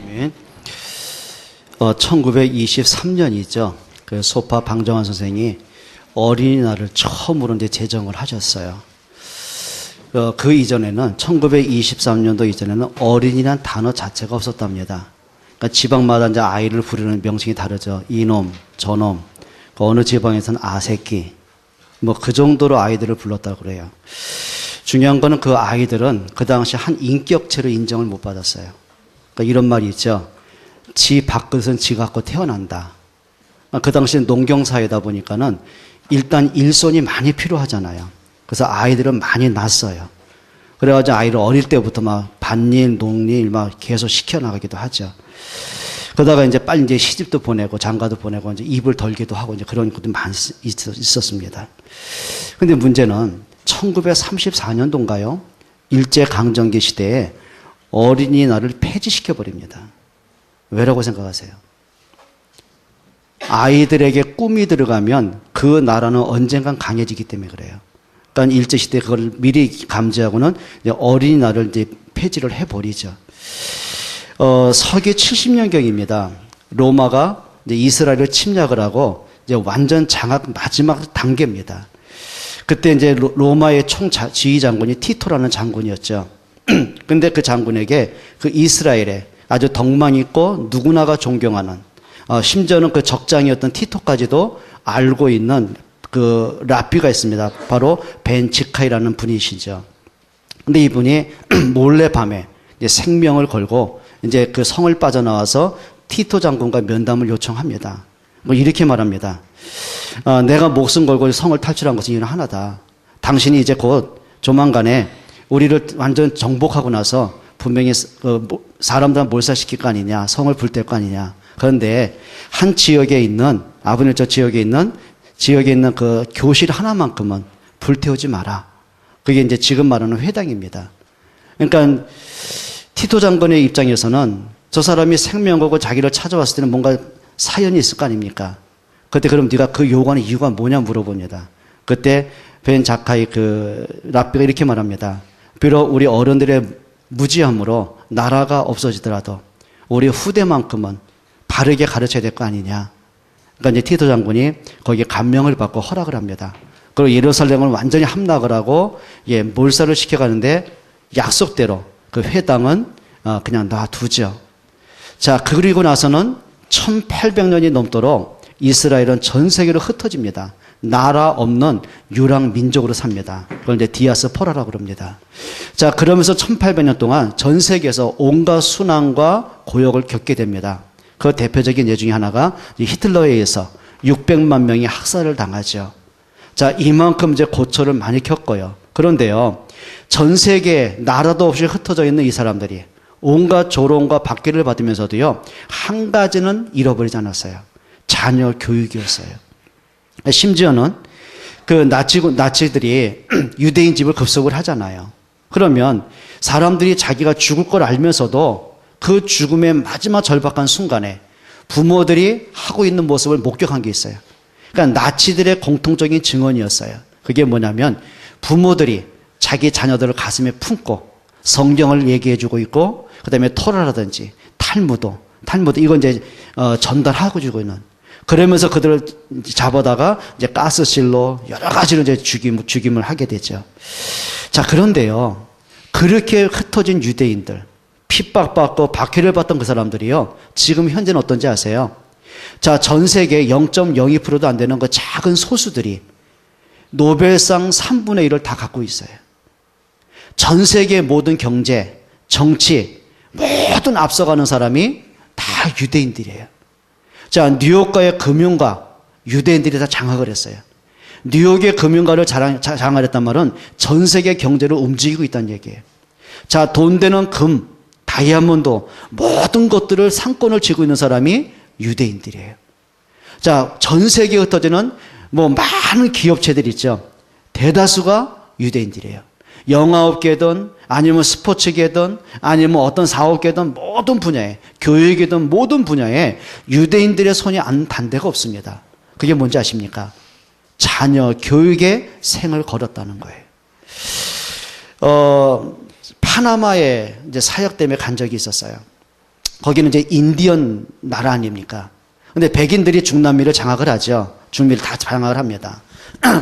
아멘. 1923년이죠. 그 소파 방정환 선생이 어린이날을 처음으로 이제 제정을 하셨어요. 그 이전에는 1923년도 이전에는 어린이란 단어 자체가 없었답니다. 그러니까 지방마다 이제 아이를 부르는 명칭이 다르죠. 이놈, 저놈, 어느 지방에서는 아새끼, 뭐 그 정도로 아이들을 불렀다고 그래요. 중요한 거는 그 아이들은 그 당시 한 인격체로 인정을 못 받았어요. 그러니까 이런 말이 있죠. 지 밥그릇은 지 갖고 태어난다. 그 당시엔 농경사회다 보니까는 일단 일손이 많이 필요하잖아요. 그래서 아이들은 많이 낳았어요. 그래가지고 아이를 어릴 때부터 막 밭일, 농일 막 계속 시켜나가기도 하죠. 그러다가 이제 빨리 이제 시집도 보내고 장가도 보내고 이제 입을 덜기도 하고 이제 그런 것도 많이 있었습니다. 근데 문제는 1934년도인가요? 일제강점기 시대에 어린이날을 폐지시켜 버립니다. 왜라고 생각하세요? 아이들에게 꿈이 들어가면 그 나라는 언젠간 강해지기 때문에 그래요. 그러니까 일제시대에 그걸 미리 감지하고는 이제 어린이날을 이제 폐지를 해버리죠. 서기 70년경입니다. 로마가 이제 이스라엘을 침략을 하고 이제 완전 장악 마지막 단계입니다. 그때 이제 로마의 총지휘 장군이 티토라는 장군이었죠. 근데 그 장군에게 그 이스라엘에 아주 덕망 있고 누구나가 존경하는 심지어는 그 적장이었던 티토까지도 알고 있는 그 랍비가 있습니다. 바로 벤치카이라는 분이시죠. 근데 이분이 몰래 밤에 이제 생명을 걸고 이제 그 성을 빠져나와서 티토 장군과 면담을 요청합니다. 뭐 이렇게 말합니다. 내가 목숨 걸고 성을 탈출한 것은 이유는 하나다. 당신이 이제 곧 조만간에 우리를 완전 정복하고 나서 분명히 사람들은 몰살시킬 거 아니냐, 성을 불뗄 거 아니냐. 그런데 한 지역에 있는 아버님 저 지역에 있는 그 교실 하나만큼은 불태우지 마라. 그게 이제 지금 말하는 회당입니다. 그러니까 티토 장군의 입장에서는 저 사람이 생명 걸고 자기를 찾아왔을 때는 뭔가 사연이 있을 거 아닙니까? 그때 그럼 네가 그 요구하는 이유가 뭐냐 물어봅니다. 그때 벤 자카이 그 랍비가 이렇게 말합니다. 비록 우리 어른들의 무지함으로 나라가 없어지더라도 우리 후대만큼은 바르게 가르쳐야 될 거 아니냐. 그러니까 이제 티토 장군이 거기에 감명을 받고 허락을 합니다. 그리고 예루살렘을 완전히 함락을 하고 몰살을 시켜가는데 약속대로 그 회당은 그냥 놔두죠. 자, 그리고 나서는 1800년이 넘도록 이스라엘은 전 세계로 흩어집니다. 나라 없는 유랑 민족으로 삽니다. 그걸 이제 디아스포라라고 그럽니다. 자, 그러면서 1800년 동안 전 세계에서 온갖 순환과 고역을 겪게 됩니다. 그 대표적인 예 중에 하나가 히틀러에 의해서 600만 명이 학살을 당하죠. 자, 이만큼 이제 고초를 많이 겪어요. 그런데요, 전 세계 나라도 없이 흩어져 있는 이 사람들이 온갖 조롱과 박해를 받으면서도요, 한 가지는 잃어버리지 않았어요. 자녀 교육이었어요. 심지어는 그 나치들이 유대인 집을 급습을 하잖아요. 그러면 사람들이 자기가 죽을 걸 알면서도 그 죽음의 마지막 절박한 순간에 부모들이 하고 있는 모습을 목격한 게 있어요. 그러니까 나치들의 공통적인 증언이었어요. 그게 뭐냐면 부모들이 자기 자녀들을 가슴에 품고 성경을 얘기해주고 있고, 그 다음에 토라라든지 탈무드 이건 이제 전달하고 주고 있는. 그러면서 그들을 잡아다가 이제 가스실로 여러 가지로 이제 죽임을 하게 되죠. 자, 그런데요, 그렇게 흩어진 유대인들, 핍박받고 박해를 받던 그 사람들이요, 지금 현재는 어떤지 아세요? 자, 전 세계 0.02%도 안 되는 그 작은 소수들이 노벨상 3분의 1을 다 갖고 있어요. 전 세계 모든 경제, 정치, 모든 앞서가는 사람이 다 유대인들이에요. 자, 뉴욕가의 금융가, 유대인들이 다 장악을 했어요. 뉴욕의 금융가를 장악을 했단 말은 전 세계 경제를 움직이고 있다는 얘기예요. 자, 돈 되는 금, 다이아몬드, 모든 것들을 상권을 쥐고 있는 사람이 유대인들이에요. 자, 전 세계에 흩어지는 많은 기업체들 있죠. 대다수가 유대인들이에요. 영화업계든 아니면 스포츠계든 아니면 어떤 사업계든 모든 분야에, 교육이든 모든 분야에 유대인들의 손이 안 단 데가 없습니다. 그게 뭔지 아십니까? 자녀 교육에 생을 걸었다는 거예요. 파나마에 이제 사역 때문에 간 적이 있었어요. 거기는 이제 인디언 나라 아닙니까? 근데 백인들이 중남미를 장악을 하죠. 중미를 다 장악을 합니다.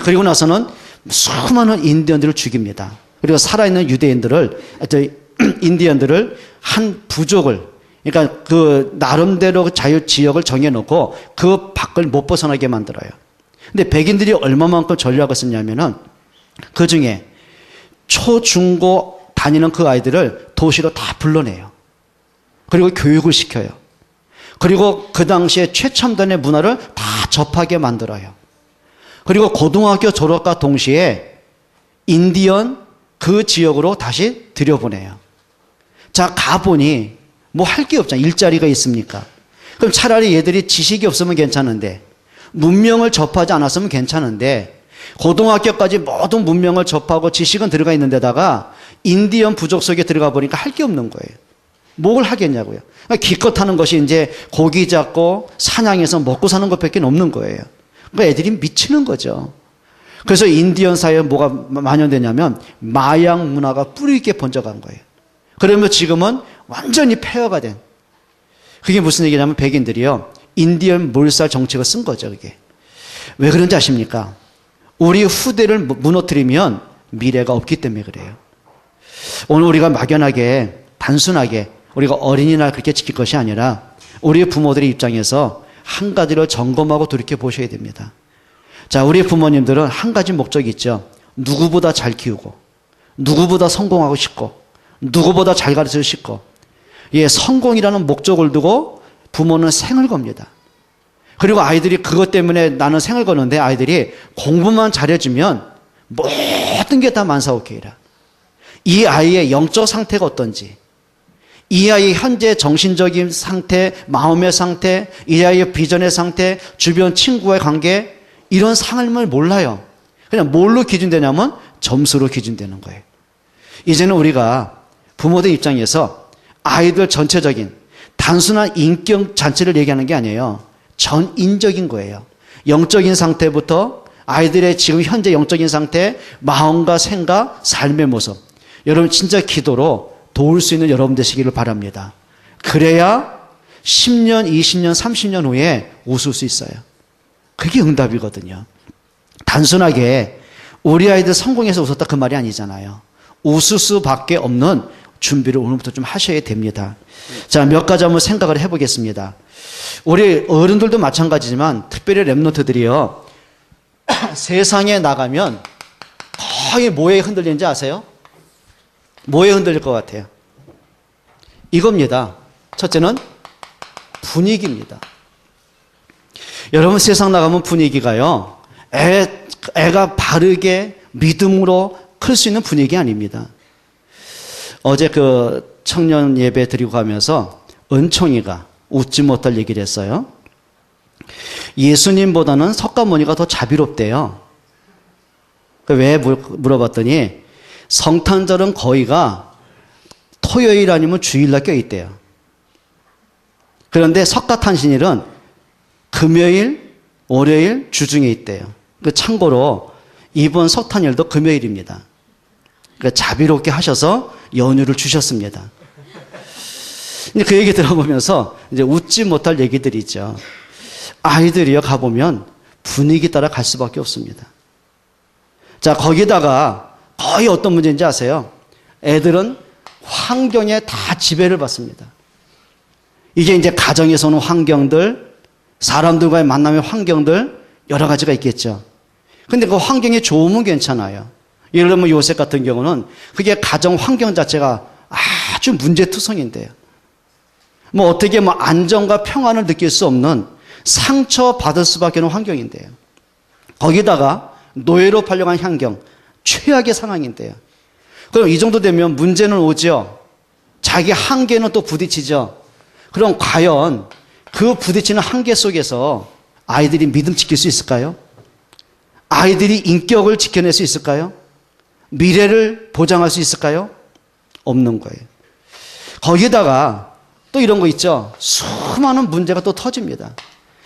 그리고 나서는 수많은 인디언들을 죽입니다. 그리고 살아있는 유대인들을, 인디언들을 한 부족을, 그러니까 그 나름대로 자유 지역을 정해놓고 그 밖을 못 벗어나게 만들어요. 근데 백인들이 얼마만큼 전략을 썼냐면은 그 중에 초, 중, 고 다니는 그 아이들을 도시로 다 불러내요. 그리고 교육을 시켜요. 그리고 그 당시에 최첨단의 문화를 다 접하게 만들어요. 그리고 고등학교 졸업과 동시에 인디언 그 지역으로 다시 들여보내요. 자, 가보니 뭐 할 게 없잖아. 일자리가 있습니까? 그럼 차라리 얘들이 지식이 없으면 괜찮은데, 문명을 접하지 않았으면 괜찮은데, 고등학교까지 모든 문명을 접하고 지식은 들어가 있는 데다가 인디언 부족 속에 들어가 보니까 할 게 없는 거예요. 뭘 하겠냐고요. 기껏 하는 것이 이제 고기 잡고 사냥해서 먹고 사는 것밖에 없는 거예요. 그러니까 애들이 미치는 거죠. 그래서 인디언 사회에 뭐가 만연되냐면 마약 문화가 뿌리 있게 번져간 거예요. 그러면 지금은 완전히 폐허가 된. 그게 무슨 얘기냐면 백인들이요, 인디언 몰살 정책을 쓴 거죠. 그게. 왜 그런지 아십니까? 우리 후대를 무너뜨리면 미래가 없기 때문에 그래요. 오늘 우리가 막연하게 단순하게 우리가 어린이날 그렇게 지킬 것이 아니라 우리 부모들의 입장에서 한 가지를 점검하고 돌이켜 보셔야 됩니다. 자, 우리 부모님들은 한 가지 목적이 있죠. 누구보다 잘 키우고, 누구보다 성공하고 싶고, 누구보다 잘 가르치고 싶고, 예, 성공이라는 목적을 두고 부모는 생을 겁니다. 그리고 아이들이 그것 때문에 나는 생을 거는데 아이들이 공부만 잘해주면 모든 게 다 만사오케이라. 이 아이의 영적 상태가 어떤지, 이 아이의 현재 정신적인 상태, 마음의 상태, 이 아이의 비전의 상태, 주변 친구와의 관계, 이런 삶을 몰라요. 그냥 뭘로 기준되냐면 점수로 기준되는 거예요. 이제는 우리가 부모들 입장에서 아이들 전체적인 단순한 인격 자체를 얘기하는 게 아니에요. 전인적인 거예요. 영적인 상태부터 아이들의 지금 현재 영적인 상태, 마음과 생각, 삶의 모습. 여러분 진짜 기도로 도울 수 있는 여러분 되시기를 바랍니다. 그래야 10년, 20년, 30년 후에 웃을 수 있어요. 그게 응답이거든요. 단순하게 우리 아이들 성공해서 웃었다 그 말이 아니잖아요. 웃을 수밖에 없는 준비를 오늘부터 좀 하셔야 됩니다. 자, 몇 가지 한번 생각을 해보겠습니다. 우리 어른들도 마찬가지지만 특별히 랩노트들이요, 세상에 나가면 거의 뭐에 흔들리는지 아세요? 뭐에 흔들릴 것 같아요? 이겁니다. 첫째는 분위기입니다. 여러분 세상 나가면 분위기가요, 애가 바르게 믿음으로 클 수 있는 분위기 아닙니다. 어제 그 청년 예배 드리고 가면서 은총이가 웃지 못할 얘기를 했어요. 예수님보다는 석가모니가 더 자비롭대요. 왜 물어봤더니 성탄절은 거의가 토요일 아니면 주일날 껴있대요. 그런데 석가탄신일은 금요일, 월요일, 주중에 있대요. 참고로 이번 석탄일도 금요일입니다. 그러니까 자비롭게 하셔서 연휴를 주셨습니다. 그 얘기 들어보면서 이제 웃지 못할 얘기들이죠. 아이들이요, 가보면 분위기 따라 갈 수밖에 없습니다. 자, 거기다가 거의 어떤 문제인지 아세요? 애들은 환경에 다 지배를 받습니다. 이게 이제 가정에서 오는 환경들, 사람들과의 만남의 환경들, 여러 가지가 있겠죠. 근데 그 환경이 좋으면 괜찮아요. 예를 들면 요셉 같은 경우는 그게 가정 환경 자체가 아주 문제투성인데요. 뭐 어떻게 뭐 안정과 평안을 느낄 수 없는 상처받을 수밖에 없는 환경인데요. 거기다가 노예로 팔려간 환경, 최악의 상황인데요. 그럼 이 정도 되면 문제는 오죠. 자기 한계는 또 부딪히죠. 그럼 과연 그 부딪히는 한계 속에서 아이들이 믿음 지킬 수 있을까요? 아이들이 인격을 지켜낼 수 있을까요? 미래를 보장할 수 있을까요? 없는 거예요. 거기다가 또 이런 거 있죠. 수많은 문제가 또 터집니다.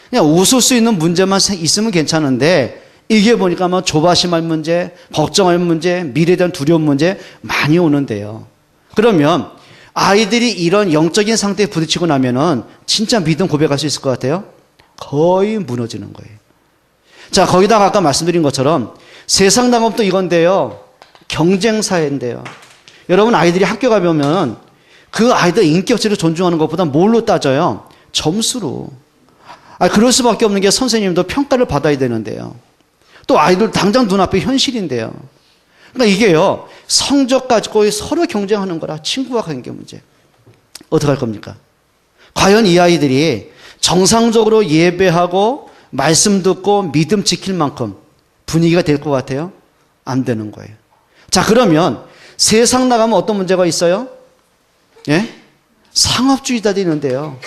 그냥 웃을 수 있는 문제만 있으면 괜찮은데 이게 보니까 뭐 조바심할 문제, 걱정할 문제, 미래에 대한 두려운 문제 많이 오는데요. 그러면 아이들이 이런 영적인 상태에 부딪히고 나면은 진짜 믿음 고백할 수 있을 것 같아요? 거의 무너지는 거예요. 자, 거기다가 아까 말씀드린 것처럼 세상 나가면 이건데요. 경쟁 사회인데요. 여러분 아이들이 학교 가보면 그 아이들 인격체를 존중하는 것보다 뭘로 따져요? 점수로. 그럴 수밖에 없는 게 선생님도 평가를 받아야 되는데요. 또 아이들 당장 눈앞에 현실인데요. 그러니까 이게요. 성적 가지고 서로 경쟁하는 거라 친구와 관계 문제. 어떡할 겁니까? 과연 이 아이들이 정상적으로 예배하고 말씀 듣고 믿음 지킬 만큼 분위기가 될 것 같아요? 안 되는 거예요. 자, 그러면 세상 나가면 어떤 문제가 있어요? 예? 상업주의자들이 있는데요.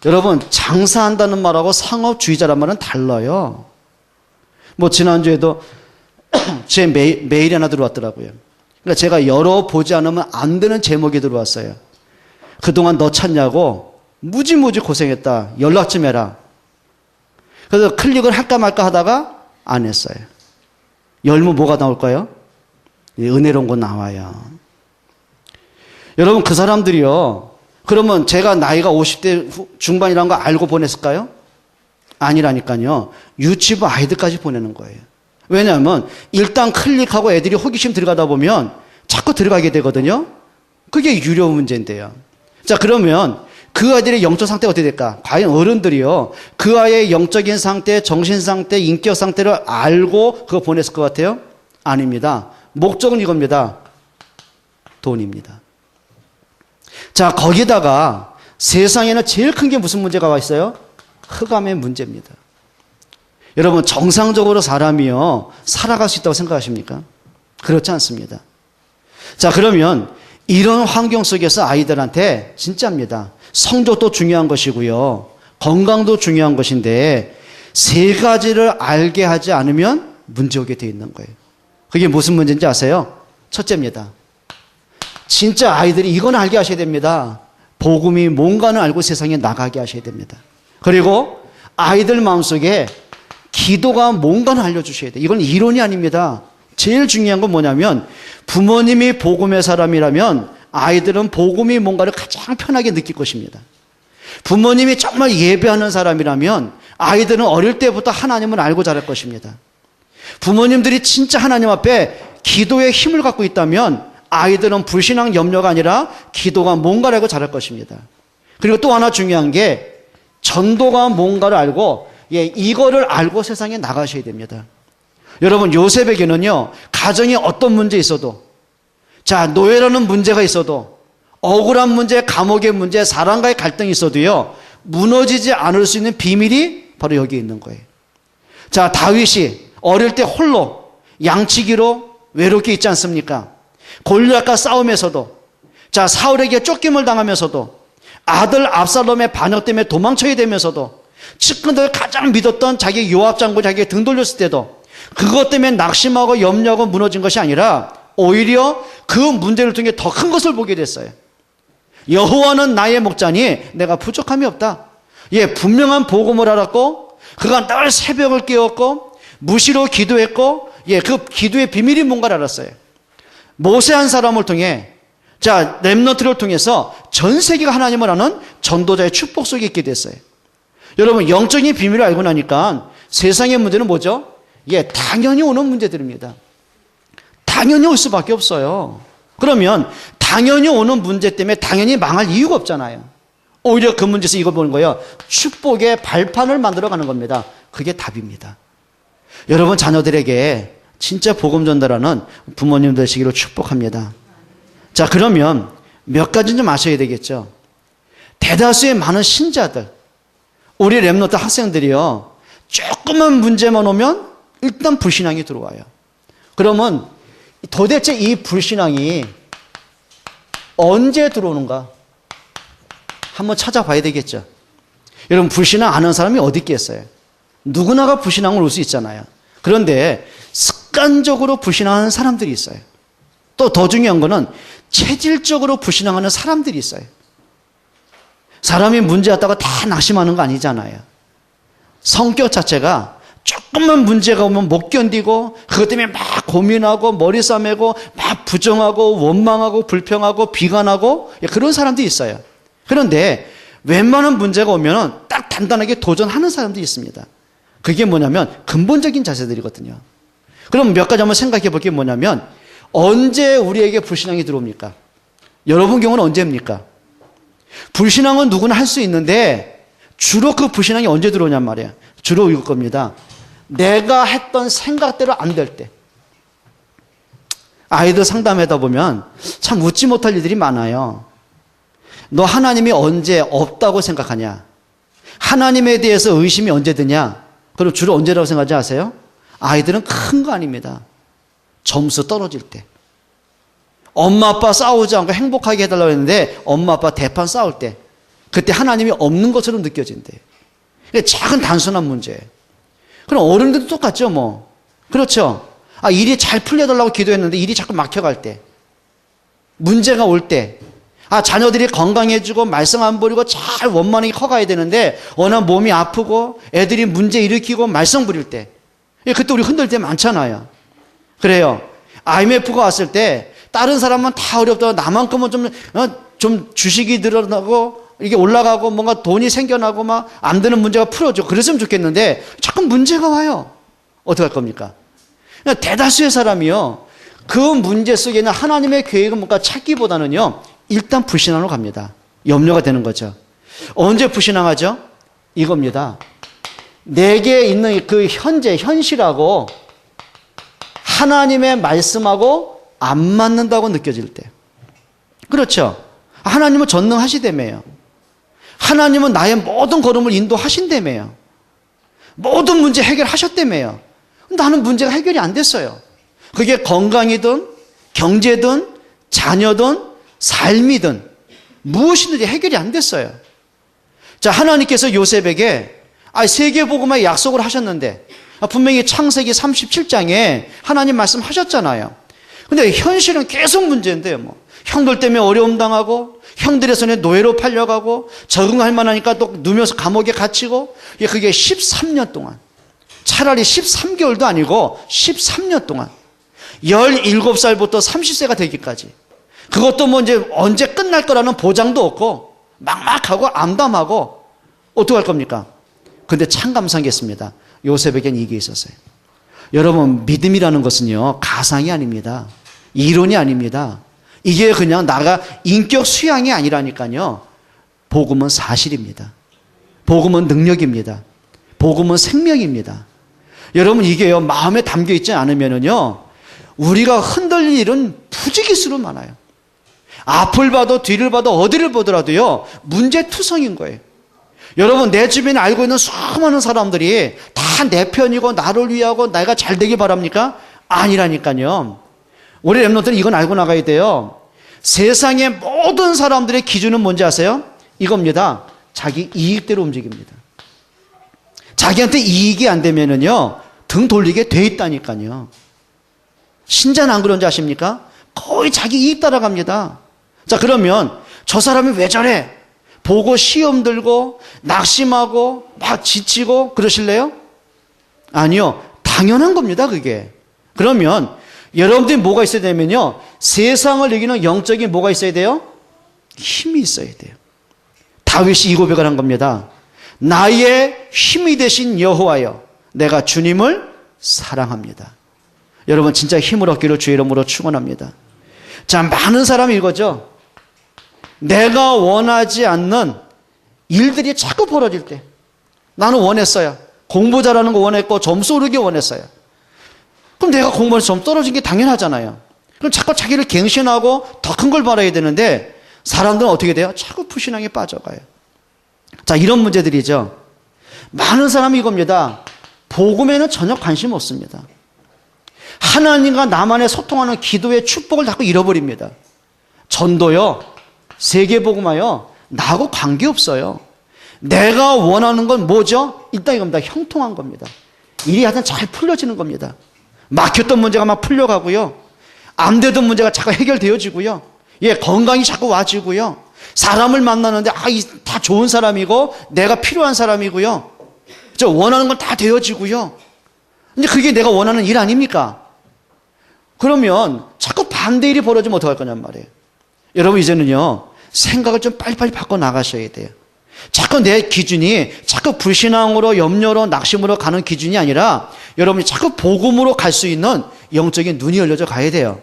여러분, 장사한다는 말하고 상업주의자란 말은 달라요. 뭐, 지난주에도 제 메일이 하나 들어왔더라고요. 그러니까 제가 열어보지 않으면 안 되는 제목이 들어왔어요. 그동안 너 찾냐고 무지무지 고생했다. 연락 좀 해라. 그래서 클릭을 할까 말까 하다가 안 했어요. 열면 뭐가 나올까요? 은혜로운 거 나와요. 여러분, 그 사람들이요. 그러면 제가 나이가 50대 중반이라는 거 알고 보냈을까요? 아니라니까요. 유치부 아이들까지 보내는 거예요. 왜냐하면 일단 클릭하고 애들이 호기심 들어가다 보면 자꾸 들어가게 되거든요. 그게 유료 문제인데요. 자, 그러면 그 아이들의 영적 상태가 어떻게 될까? 과연 어른들이요. 그 아이의 영적인 상태, 정신 상태, 인격 상태를 알고 그거 보냈을 것 같아요? 아닙니다. 목적은 이겁니다. 돈입니다. 자, 거기다가 세상에는 제일 큰 게 무슨 문제가 와 있어요? 흑암의 문제입니다. 여러분, 정상적으로 사람이요, 살아갈 수 있다고 생각하십니까? 그렇지 않습니다. 자, 그러면 이런 환경 속에서 아이들한테 진짜입니다. 성적도 중요한 것이고요, 건강도 중요한 것인데 세 가지를 알게 하지 않으면 문제 오게 돼 있는 거예요. 그게 무슨 문제인지 아세요? 첫째입니다. 진짜 아이들이 이건 알게 하셔야 됩니다. 복음이 뭔가는 알고 세상에 나가게 하셔야 됩니다. 그리고 아이들 마음속에 기도가 뭔가는 알려주셔야 돼요. 이건 이론이 아닙니다. 제일 중요한 건 뭐냐면 부모님이 복음의 사람이라면 아이들은 복음이 뭔가를 가장 편하게 느낄 것입니다. 부모님이 정말 예배하는 사람이라면 아이들은 어릴 때부터 하나님을 알고 자랄 것입니다. 부모님들이 진짜 하나님 앞에 기도의 힘을 갖고 있다면 아이들은 불신앙 염려가 아니라 기도가 뭔가를 알고 자랄 것입니다. 그리고 또 하나 중요한 게 전도가 뭔가를 알고, 이거를 알고 세상에 나가셔야 됩니다. 여러분, 요셉에게는요, 가정에 어떤 문제 있어도, 자, 노예라는 문제가 있어도, 억울한 문제, 감옥의 문제, 사람과의 갈등이 있어도요, 무너지지 않을 수 있는 비밀이 바로 여기 있는 거예요. 자, 다윗이 어릴 때 홀로 양치기로 외롭게 있지 않습니까? 골리앗과 싸움에서도, 자, 사울에게 쫓김을 당하면서도, 아들 압살롬의 반역 때문에 도망쳐야 되면서도, 측근들 가장 믿었던 자기 요압 장군 자기가 등 돌렸을 때도 그것 때문에 낙심하고 염려하고 무너진 것이 아니라 오히려 그 문제를 통해 더 큰 것을 보게 됐어요. 여호와는 나의 목자니 내가 부족함이 없다. 분명한 복음을 알았고, 그가 늘 새벽을 깨웠고 무시로 기도했고, 그 기도의 비밀이 뭔가를 알았어요. 모세 한 사람을 통해, 자, 렘넌트를 통해서 전 세계가 하나님을 아는 전도자의 축복 속에 있게 됐어요. 여러분, 영적인 비밀을 알고 나니까 세상의 문제는 뭐죠? 당연히 오는 문제들입니다. 당연히 올 수밖에 없어요. 그러면 당연히 오는 문제 때문에 당연히 망할 이유가 없잖아요. 오히려 그 문제에서 이걸 보는 거예요. 축복의 발판을 만들어가는 겁니다. 그게 답입니다. 여러분, 자녀들에게 진짜 복음 전달하는 부모님 되시기를 축복합니다. 자, 그러면 몇 가지 좀 아셔야 되겠죠. 대다수의 많은 신자들, 우리 렘넌트 학생들이요, 조금만 문제만 오면 일단 불신앙이 들어와요. 그러면 도대체 이 불신앙이 언제 들어오는가 한번 찾아봐야 되겠죠. 여러분, 불신앙 아는 사람이 어디 있겠어요? 누구나가 불신앙을 올 수 있잖아요. 그런데 습관적으로 불신앙하는 사람들이 있어요. 또 더 중요한 거는 체질적으로 불신앙하는 사람들이 있어요. 사람이 문제 왔다고 다 낙심하는 거 아니잖아요. 성격 자체가 조금 조금만 문제가 오면 못 견디고 그것 때문에 막 고민하고 머리 싸매고 막 부정하고 원망하고 불평하고 비관하고 그런 사람도 있어요. 그런데 웬만한 문제가 오면 딱 단단하게 도전하는 사람도 있습니다. 그게 뭐냐면 근본적인 자세들이거든요. 그럼 몇 가지 한번 생각해 볼 게 뭐냐면 언제 우리에게 불신앙이 들어옵니까? 여러분 경우는 언제입니까? 불신앙은 누구나 할 수 있는데 주로 그 불신앙이 언제 들어오냔 말이에요. 주로 이럴 겁니다. 내가 했던 생각대로 안 될 때. 아이들 상담하다 보면 참 웃지 못할 일들이 많아요. 너 하나님이 언제 없다고 생각하냐? 하나님에 대해서 의심이 언제 드냐? 그럼 주로 언제라고 생각하지 아세요? 아이들은 큰 거 아닙니다. 점수 떨어질 때. 엄마 아빠 싸우지 않고 행복하게 해달라고 했는데 엄마 아빠 대판 싸울 때. 그때 하나님이 없는 것처럼 느껴진대. 작은 단순한 문제예요. 그럼 어른들도 똑같죠, 뭐. 그렇죠. 일이 잘 풀려달라고 기도했는데 일이 자꾸 막혀갈 때. 문제가 올 때. 자녀들이 건강해지고 말썽 안 부리고 잘 원만하게 커가야 되는데 워낙 몸이 아프고 애들이 문제 일으키고 말썽 부릴 때. 그때 우리 흔들 때 많잖아요. 그래요. IMF가 왔을 때 다른 사람은 다 어렵다고 나만큼은 좀 주식이 늘어나고 이게 올라가고 뭔가 돈이 생겨나고 막 안 되는 문제가 풀어져. 그랬으면 좋겠는데 자꾸 문제가 와요. 어떻게 할 겁니까? 대다수의 사람이요. 그 문제 속에는 하나님의 계획은 뭔가 찾기보다는요. 일단 불신앙으로 갑니다. 염려가 되는 거죠. 언제 불신앙하죠? 이겁니다. 내게 있는 그 현실하고 하나님의 말씀하고 안 맞는다고 느껴질 때. 그렇죠. 하나님은 전능하시다며요. 하나님은 나의 모든 걸음을 인도하신다며요. 모든 문제 해결하셨다며요. 나는 문제가 해결이 안 됐어요. 그게 건강이든 경제든 자녀든 삶이든 무엇이든지 해결이 안 됐어요. 자, 하나님께서 요셉에게 세계복음화의 약속을 하셨는데 분명히 창세기 37장에 하나님 말씀하셨잖아요. 근데 현실은 계속 문제인데요. 뭐 형들 때문에 어려움 당하고 형들의 손에 노예로 팔려가고 적응할 만하니까 또 누면서 감옥에 갇히고 그게 13년 동안 차라리 13개월도 아니고 13년 동안 17살부터 30세가 되기까지 그것도 뭐 이제 언제 끝날 거라는 보장도 없고 막막하고 암담하고 어떻게 할 겁니까? 근데 참 감사한 게 있습니다. 요셉에겐 이게 있었어요. 여러분 믿음이라는 것은요 가상이 아닙니다. 이론이 아닙니다. 이게 그냥 나가 인격 수양이 아니라니까요. 복음은 사실입니다. 복음은 능력입니다. 복음은 생명입니다. 여러분 이게요 마음에 담겨 있지 않으면은요 우리가 흔들릴 일은 부지기수로 많아요. 앞을 봐도 뒤를 봐도 어디를 보더라도요 문제투성인 거예요. 여러분 내 주변에 알고 있는 수많은 사람들이 다 내 편이고 나를 위하고 내가 잘 되길 바랍니까? 아니라니까요. 우리 랩런트는 이건 알고 나가야 돼요. 세상의 모든 사람들의 기준은 뭔지 아세요? 이겁니다. 자기 이익대로 움직입니다. 자기한테 이익이 안 되면은요 등 돌리게 돼 있다니까요. 신자는 안 그런지 아십니까? 거의 자기 이익 따라갑니다. 자, 그러면 저 사람이 왜 저래? 보고 시험 들고 낙심하고 막 지치고 그러실래요? 아니요. 당연한 겁니다, 그게. 그러면 여러분들이 뭐가 있어야 되면요. 세상을 이기는 영적인 뭐가 있어야 돼요? 힘이 있어야 돼요. 다윗이 이 고백을 한 겁니다. 나의 힘이 되신 여호와여, 내가 주님을 사랑합니다. 여러분 진짜 힘을 얻기를 주의 이름으로 축원합니다. 자, 많은 사람이 이거죠. 내가 원하지 않는 일들이 자꾸 벌어질 때 나는 원했어요. 공부 잘하는 거 원했고 점수 오르기 원했어요. 그럼 내가 공부해서 점 떨어진 게 당연하잖아요. 그럼 자꾸 자기를 갱신하고 더 큰 걸 바라야 되는데 사람들은 어떻게 돼요? 자꾸 불신앙에 빠져가요. 자, 이런 문제들이죠. 많은 사람이 이겁니다. 복음에는 전혀 관심 없습니다. 하나님과 나만의 소통하는 기도의 축복을 자꾸 잃어버립니다. 전도요, 세계복음화요, 나하고 관계없어요. 내가 원하는 건 뭐죠? 일단 이겁니다. 형통한 겁니다. 일이 하여튼 잘 풀려지는 겁니다. 막혔던 문제가 막 풀려가고요. 안 되던 문제가 자꾸 해결되어지고요. 건강이 자꾸 와지고요. 사람을 만나는데 다 좋은 사람이고 내가 필요한 사람이고요. 저 원하는 건 다 되어지고요. 근데 그게 내가 원하는 일 아닙니까? 그러면 자꾸 반대 일이 벌어지면 어떡할 거냔 말이에요. 여러분 이제는요, 생각을 좀 빨리빨리 바꿔 나가셔야 돼요. 자꾸 내 기준이 자꾸 불신앙으로, 염려로, 낙심으로 가는 기준이 아니라 여러분이 자꾸 복음으로 갈 수 있는 영적인 눈이 열려져 가야 돼요.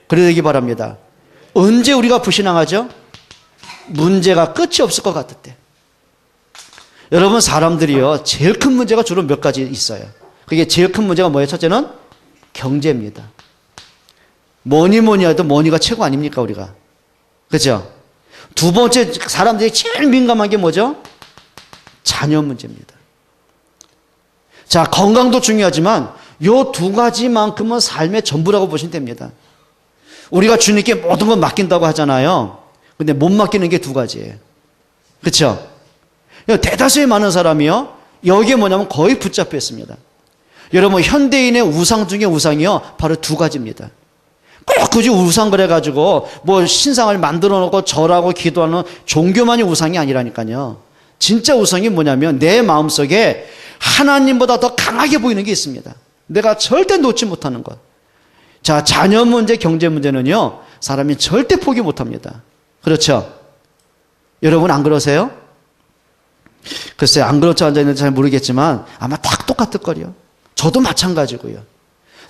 그래야 되기 바랍니다. 언제 우리가 불신앙하죠? 문제가 끝이 없을 것 같을 때. 여러분 사람들이요, 제일 큰 문제가 주로 몇 가지 있어요. 그게 제일 큰 문제가 뭐예요? 첫째는 경제입니다. 뭐니 해도 머니가 최고 아닙니까 우리가? 그렇죠? 두 번째 사람들이 제일 민감한 게 뭐죠? 자녀 문제입니다. 자, 건강도 중요하지만 요 두 가지만큼은 삶의 전부라고 보시면 됩니다. 우리가 주님께 모든 걸 맡긴다고 하잖아요. 근데 못 맡기는 게 두 가지예요. 그렇죠? 대다수의 많은 사람이요, 여기에 뭐냐면 거의 붙잡혀 있습니다. 여러분 현대인의 우상 중에 우상이요, 바로 두 가지입니다. 꼭 굳이 우상 그래가지고 뭐 신상을 만들어 놓고 절하고 기도하는 종교만이 우상이 아니라니까요. 진짜 우상이 뭐냐면 내 마음속에 하나님보다 더 강하게 보이는 게 있습니다. 내가 절대 놓지 못하는 것. 자, 자녀 문제, 경제 문제는요, 사람이 절대 포기 못합니다. 그렇죠? 여러분 안 그러세요? 글쎄요, 안 그렇죠 앉아있는지 잘 모르겠지만 아마 딱 똑같을 거요. 저도 마찬가지고요.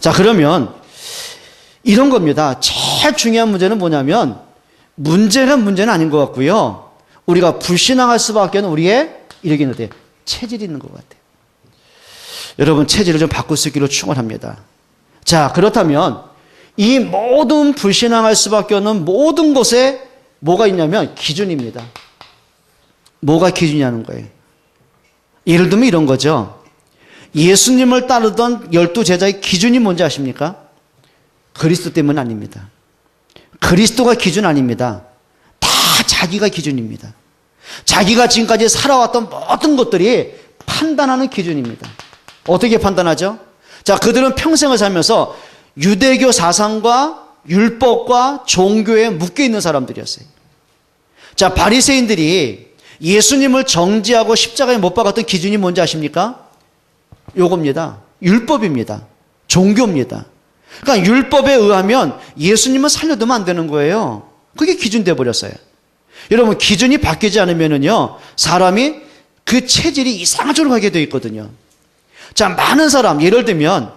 자, 그러면 이런 겁니다. 제일 중요한 문제는 뭐냐면 문제는 아닌 것 같고요. 우리가 불신앙할 수밖에 없는 우리의 이렇게 있는데 체질이 있는 것 같아요. 여러분 체질을 좀 바꿀 수 있기를 축원합니다. 자, 그렇다면 이 모든 불신앙할 수밖에 없는 모든 것에 뭐가 있냐면 기준입니다. 뭐가 기준이냐는 거예요. 예를 들면 이런 거죠. 예수님을 따르던 12제자의 기준이 뭔지 아십니까? 그리스도 때문 아닙니다. 그리스도가 기준 아닙니다. 다 자기가 기준입니다. 자기가 지금까지 살아왔던 모든 것들이 판단하는 기준입니다. 어떻게 판단하죠? 자, 그들은 평생을 살면서 유대교 사상과 율법과 종교에 묶여있는 사람들이었어요. 자, 바리새인들이 예수님을 정죄하고 십자가에 못 박았던 기준이 뭔지 아십니까? 요겁니다. 율법입니다. 종교입니다. 그러니까 율법에 의하면 예수님은 살려두면 안 되는 거예요. 그게 기준 돼 버렸어요. 여러분 기준이 바뀌지 않으면은요, 사람이 그 체질이 이상한 쪽으로 가게 돼 있거든요. 자, 많은 사람, 예를 들면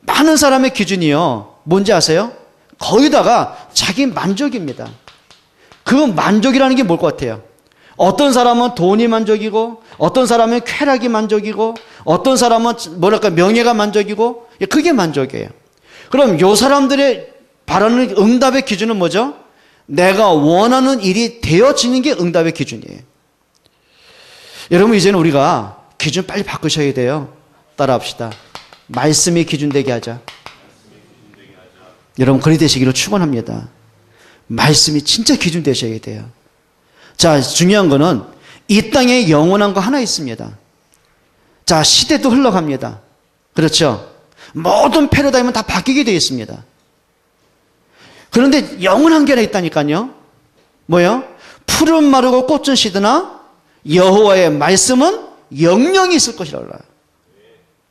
많은 사람의 기준이요, 뭔지 아세요? 거의 다가 자기 만족입니다. 그 만족이라는 게 뭘 것 같아요? 어떤 사람은 돈이 만족이고, 어떤 사람은 쾌락이 만족이고, 어떤 사람은 뭐랄까 명예가 만족이고, 그게 만족이에요. 그럼 요 사람들의 바라는 응답의 기준은 뭐죠? 내가 원하는 일이 되어지는 게 응답의 기준이에요. 여러분 이제는 우리가 기준 빨리 바꾸셔야 돼요. 따라합시다. 말씀이 기준 되게 하자. 여러분 그리 되시기를 축원합니다. 말씀이 진짜 기준 되셔야 돼요. 자, 중요한 거는 이 땅에 영원한 거 하나 있습니다. 자, 시대도 흘러갑니다. 그렇죠? 모든 패러다임은 다 바뀌게 되어 있습니다. 그런데 영원한 게 하나 있다니까요. 뭐요? 푸른 마르고 꽃은 시드나 여호와의 말씀은 영영이 있을 것이라고 해요.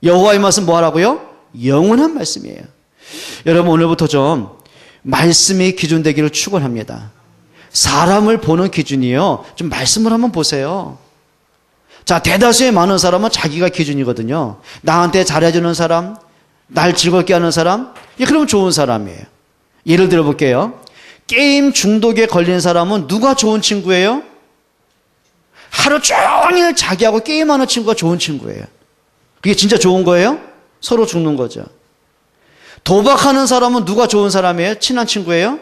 여호와의 말씀 뭐 하라고요? 영원한 말씀이에요. 여러분 오늘부터 좀 말씀이 기준 되기를 축원합니다. 사람을 보는 기준이요, 좀 말씀을 한번 보세요. 자, 대다수의 많은 사람은 자기가 기준이거든요. 나한테 잘해주는 사람, 날 즐겁게 하는 사람, 그러면 좋은 사람이에요. 예를 들어 볼게요. 게임 중독에 걸린 사람은 누가 좋은 친구예요? 하루 종일 자기하고 게임하는 친구가 좋은 친구예요. 그게 진짜 좋은 거예요? 서로 죽는 거죠. 도박하는 사람은 누가 좋은 사람이에요? 친한 친구예요?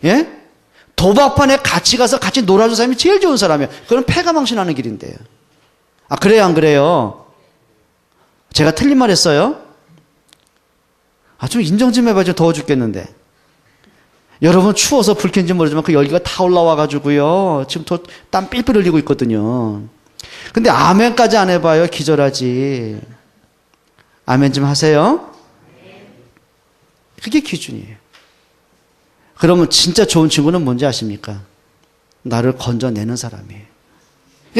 예? 도박판에 같이 가서 같이 놀아준 사람이 제일 좋은 사람이에요. 그건 패가망신하는 길인데요. 아, 그래요, 안 그래요? 제가 틀린 말 했어요? 아, 좀 인정 좀 해봐. 좀 더워 죽겠는데. 여러분 추워서 불 켠지 모르지만 그 열기가 다 올라와가지고요, 지금 땀 삘삘 흘리고 있거든요. 근데 아멘까지 안 해봐요. 기절하지. 아멘 좀 하세요. 그게 기준이에요. 그러면 진짜 좋은 친구는 뭔지 아십니까? 나를 건져내는 사람이에요.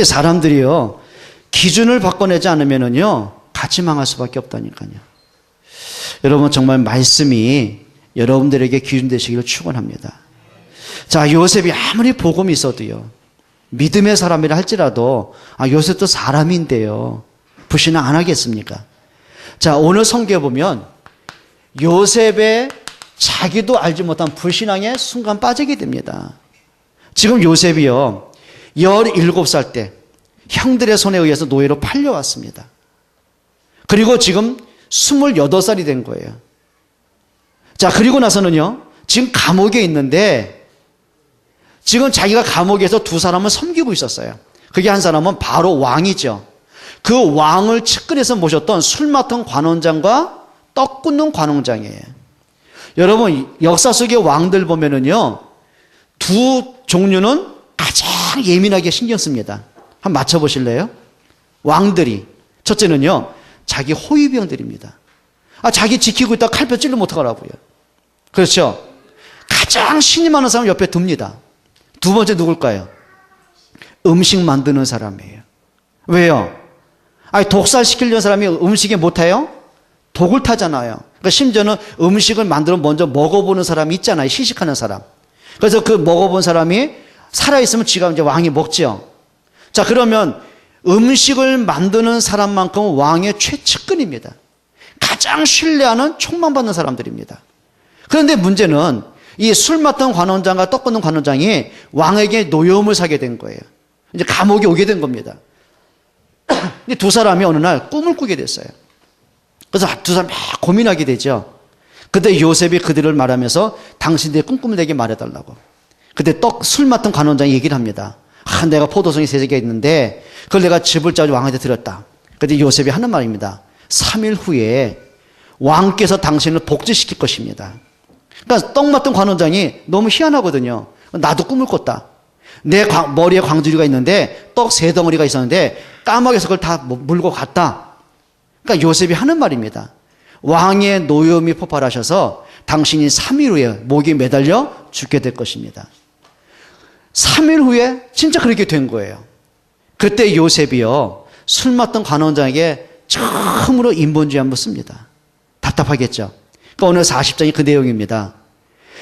사람들이요, 기준을 바꿔내지 않으면은요, 같이 망할 수밖에 없다니까요. 여러분 정말 말씀이 여러분들에게 기준 되시기를 축원합니다. 자, 요셉이 아무리 복음이 있어도요, 믿음의 사람이라 할지라도 요셉도 사람인데요, 불신앙 안 하겠습니까? 자, 오늘 성경에 보면 요셉의 자기도 알지 못한 불신앙에 순간 빠지게 됩니다. 지금 요셉이요, 17살 때 형들의 손에 의해서 노예로 팔려왔습니다. 그리고 지금 28살이 된 거예요. 자, 그리고 나서는요, 지금 감옥에 있는데 지금 자기가 감옥에서 두 사람을 섬기고 있었어요. 그게 한 사람은 바로 왕이죠. 그 왕을 측근에서 모셨던 술 맡은 관원장과 떡 굽는 관원장이에요. 여러분, 역사 속의 왕들 보면은요, 두 종류는 가장 예민하게 신경 씁니다. 한번 맞춰보실래요? 왕들이. 첫째는요, 자기 호위병들입니다. 자기 지키고 있다가 칼뼈 찔르면 어떡하라고요. 그렇죠? 가장 신이 많은 사람 옆에 둡니다. 두 번째 누굴까요? 음식 만드는 사람이에요. 왜요? 독살시키려는 사람이 음식에 못해요? 독을 타잖아요. 그러니까 심지어는 음식을 만들어 먼저 먹어보는 사람이 있잖아요. 시식하는 사람. 그래서 그 먹어본 사람이 살아있으면 지가 이제 왕이 먹죠. 자, 그러면 음식을 만드는 사람만큼 왕의 최측근입니다. 가장 신뢰하는 총만 받는 사람들입니다. 그런데 문제는 이 술 맡은 관원장과 떡 굽는 관원장이 왕에게 노여움을 사게 된 거예요. 이제 감옥에 오게 된 겁니다. 두 사람이 어느 날 꿈을 꾸게 됐어요. 그래서 두 사람이 막 고민하게 되죠. 그때 요셉이 그들을 말하면서 당신들의 꿈꾸는 내게 말해달라고. 그때 술 맡은 관원장이 얘기를 합니다. 내가 포도송이 3개가 있는데 그걸 내가 즙을 짜서 왕한테 드렸다. 그때 요셉이 하는 말입니다. 3일 후에 왕께서 당신을 복제시킬 것입니다. 그러니까 떡 맡은 관원장이 너무 희한하거든요. 나도 꿈을 꿨다. 내 머리에 광주리가 있는데 떡 3덩어리가 있었는데 까마귀에서 그걸 다 물고 갔다. 그러니까 요셉이 하는 말입니다. 왕의 노여움이 폭발하셔서 당신이 3일 후에 목에 매달려 죽게 될 것입니다. 3일 후에 진짜 그렇게 된 거예요. 그때 요셉이요, 술 맡던 관원장에게 처음으로 인본주의 한번 씁니다. 답답하겠죠. 그러니까 오늘 40장이 그 내용입니다.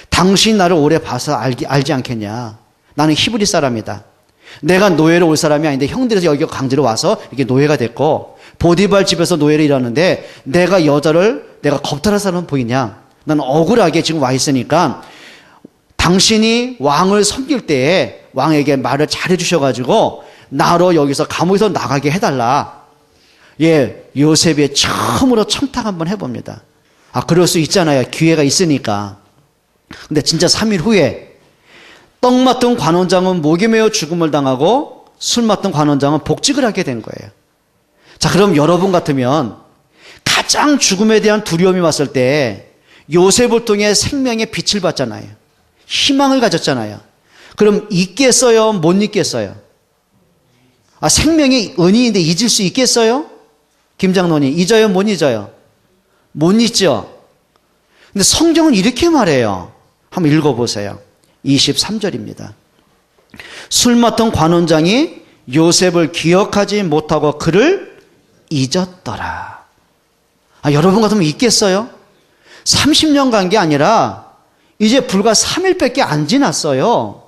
당신 나를 오래 봐서 알지 않겠냐. 나는 히브리 사람이다. 내가 노예로 올 사람이 아닌데 형들에서 여기 강제로 와서 이렇게 노예가 됐고 보디발 집에서 노예를 일하는데 내가 여자를 내가 겁탈할 사람은 보이냐. 나는 억울하게 지금 와 있으니까 당신이 왕을 섬길 때에 왕에게 말을 잘해 주셔가지고 나로 여기서 감옥에서 나가게 해달라. 예, 요셉의 처음으로 청탁 한번 해봅니다. 그럴 수 있잖아요. 기회가 있으니까. 근데 진짜 3일 후에 떡 맡은 관원장은 목에 매어 죽음을 당하고 술 맡은 관원장은 복직을 하게 된 거예요. 자, 그럼 여러분 같으면 가장 죽음에 대한 두려움이 왔을 때 요셉을 통해 생명의 빛을 봤잖아요. 희망을 가졌잖아요. 그럼 잊겠어요? 못 잊겠어요? 생명의 은인인데 잊을 수 있겠어요? 김장로님, 잊어요? 못 잊어요? 못 잊죠? 근데 성경은 이렇게 말해요. 한번 읽어보세요. 23절입니다. 술 맡은 관원장이 요셉을 기억하지 못하고 그를 잊었더라. 여러분 같으면 잊겠어요? 30년 간 게 아니라 이제 불과 3일밖에 안 지났어요.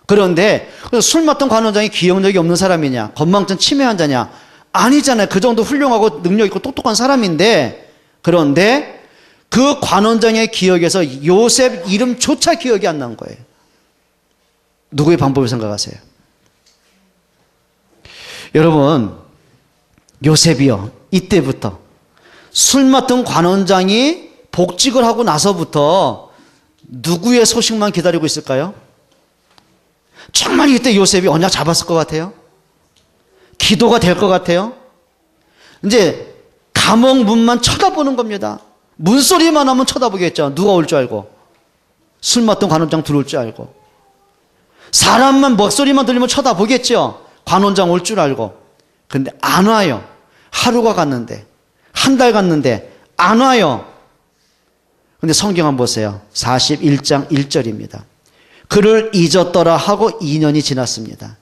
그런데 술 맡은 관원장이 기억력이 없는 사람이냐? 건망증 치매 환자냐? 아니잖아요. 그 정도 훌륭하고 능력 있고 똑똑한 사람인데, 그런데 그 관원장의 기억에서 요셉 이름조차 기억이 안 난 거예요. 누구의 방법을 생각하세요? 여러분, 요셉이요, 이때부터 술 맡은 관원장이 복직을 하고 나서부터 누구의 소식만 기다리고 있을까요? 정말 이때 요셉이 언약 잡았을 것 같아요? 기도가 될 것 같아요? 이제 감옥 문만 쳐다보는 겁니다. 문소리만 하면 쳐다보겠죠. 누가 올 줄 알고. 술 맡은 관원장 들어올 줄 알고. 사람만 목소리만 들리면 쳐다보겠죠. 관원장 올 줄 알고. 근데 안 와요. 하루가 갔는데, 한 달 갔는데 안 와요. 근데 성경 한번 보세요. 41장 1절입니다. 그를 잊었더라 하고 2년이 지났습니다.